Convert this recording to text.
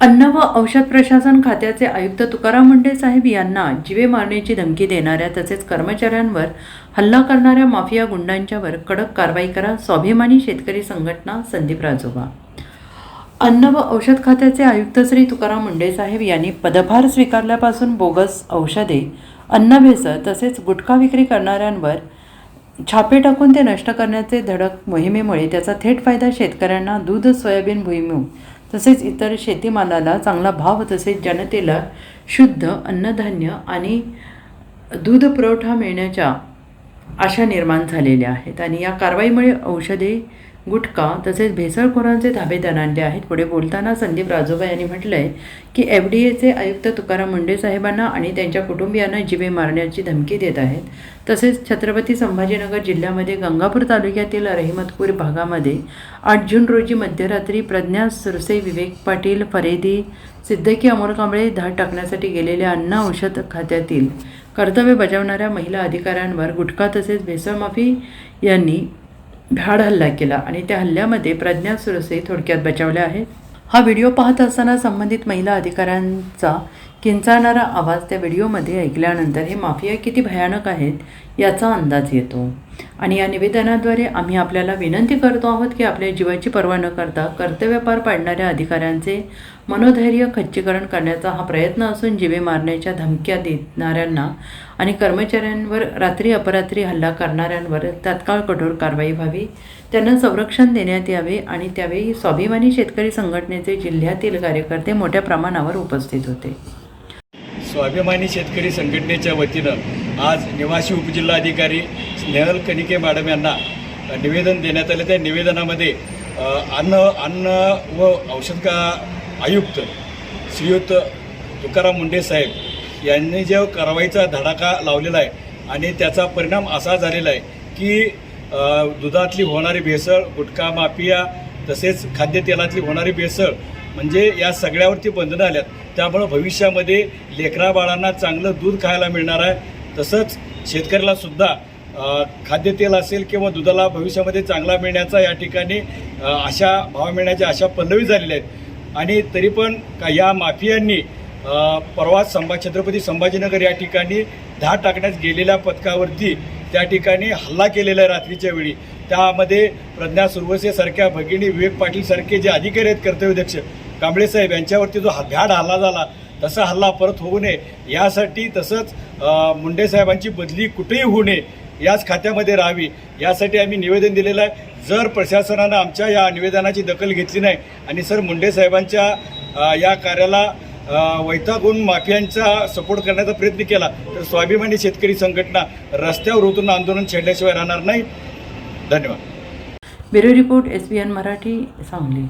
अन्न व औषध प्रशासन खात्याचे आयुक्त तुकाराम मुंढे साहेब यांना जीवे मारण्याची धमकी देणाऱ्या तसेच कर्मचाऱ्यांवर हल्ला करणाऱ्या माफिया गुंडांच्यावर कडक कारवाई करा. स्वाभिमानी शेतकरी संघटना, संदीप राजोबा. अन्न व औषध खात्याचे आयुक्त श्री तुकाराम मुंढे साहेब यांनी पदभार स्वीकारल्यापासून बोगस औषधे, अन्न भेसळ तसेच गुटखा विक्री करणाऱ्यांवर छापे टाकून ते नष्ट करण्याचे धडक मोहिमेमुळे त्याचा थेट फायदा शेतकऱ्यांना दूध, सोयाबीन, भुईमूग तसेच इतर शेतीमालाला चांगला भाव तसेच जनतेला शुद्ध अन्नधान्य आणि दूध पुरवठा मिळण्याच्या आशा निर्माण झालेल्या आहेत आणि या कारवाईमुळे औषधे, गुटखा तसेच भेसळखोरांचे धाबे दणाणले आहेत. पुढे बोलताना संदीप राजोबा यांनी म्हटलं आहे की FDAचे आयुक्त तुकाराम मुंढे साहेबांना आणि त्यांच्या कुटुंबियांना जीवे मारण्याची धमकी देत आहेत. तसेच छत्रपती संभाजीनगर जिल्ह्यामध्ये गंगापूर तालुक्यातील रहिमतपूर भागामध्ये 8 जून रोजी मध्यरात्री प्रज्ञा सुरसे, विवेक पाटील, फरेदी सिद्दीकी, अमोल कांबळे धाड टाकण्यासाठी गेलेल्या अन्न औषध खात्यातील कर्तव्य बजावणाऱ्या महिला अधिकाऱ्यांवर गुटखा तसेच भेसळमाफी यांनी भ्याड हल्ला केला आणि त्या हल्ल्यामध्ये प्रज्ञा सुरसे थोडक्यात बचावल्या आहेत. हा व्हिडिओ पाहत असताना संबंधित महिला अधिकाऱ्यांचा किंचाळणारा आवाज त्या व्हिडिओमध्ये ऐकल्यानंतर हे माफिया किती भयानक आहेत याचा अंदाज येतो. आणि या निवेदनाद्वारे आम्ही आपल्याला विनंती करतो आहोत की आपल्या जीवाची पर्वा न करता कर्तव्य पार पाडणाऱ्या अधिकाऱ्यांचे मनोधैर्य खच्चीकरण करण्याचा हा प्रयत्न असून जीवे मारण्याच्या धमक्या देणाऱ्यांना आणि कर्मचाऱ्यांवर रात्री अपरात्री हल्ला करणाऱ्यांवर तात्काळ कठोर कारवाई व्हावी, त्यांना संरक्षण देण्यात यावे आणि त्यावेळी स्वाभिमानी शेतकरी संघटनेचे जिल्ह्यातील कार्यकर्ते मोठ्या प्रमाणावर उपस्थित होते. स्वाभिमानी शेतकरी संघटनेच्या वतीनं आज निवासी उपजिल्हाधिकारी स्नेहल कनिके मॅडम यांना निवेदन देण्यात आले. त्या निवेदनामध्ये अन्न व औषध आयुक्त श्रीयुत तुकाराम मुंढे साहेब यांनी जो कारवाईचा धडाका लावलेला आहे आणि त्याचा परिणाम असा झालेला आहे की दुधातली होणारी भेसळ, गुटखा माफिया तसेच खाद्यतेलातली होणारी भेसळ म्हणजे या सगळ्यावरती बंधनं आल्यात. त्यामुळं भविष्यामध्ये लेकरा बाळांना चांगलं दूध खायला मिळणार आहे. तसंच शेतकऱ्याला सुद्धा खाद्यतेल असेल किंवा दुधाला भविष्यामध्ये चांगला मिळण्याचा या ठिकाणी आशा भाव मिळण्याच्या आशा पल्लवी झालेल्या आहेत. आणि तरी पण या माफियांनी परवा छत्रपती संभाजीनगर या ठिकाणी धाड टाकण्यात गेलेल्या पथकावरती त्या ठिकाणी हल्ला केलेला आहे रात्रीच्या वेळी. त्यामध्ये प्रज्ञा सुरवसेसारख्या भगिनी, विवेक पाटील सारखे जे अधिकारी आहेत कर्तव्यदक्ष, कांबळे साहेब यांच्यावरती जो भ्याड हल्ला झाला तसा हल्ला परत होऊ नये यासाठी, तसंच मुंढे साहेबांची बदली कुठेही होऊ नये, याच खात्यामध्ये राहावी यासाठी आम्ही निवेदन दिलेलं आहे. जर प्रशासनानं आमच्या या निवेदनाची दखल घेतली नाही आणि सर मुंढे साहेबांच्या या कार्याला वैतागून माफियांचा सपोर्ट करण्याचा प्रयत्न केला तर स्वाभिमानी शेतकरी संघटना रस्त्यावर उतरून आंदोलन छेडल्याशिवाय राहणार नाही. धन्यवाद. Bureau report, SBN Marathi, Sangli.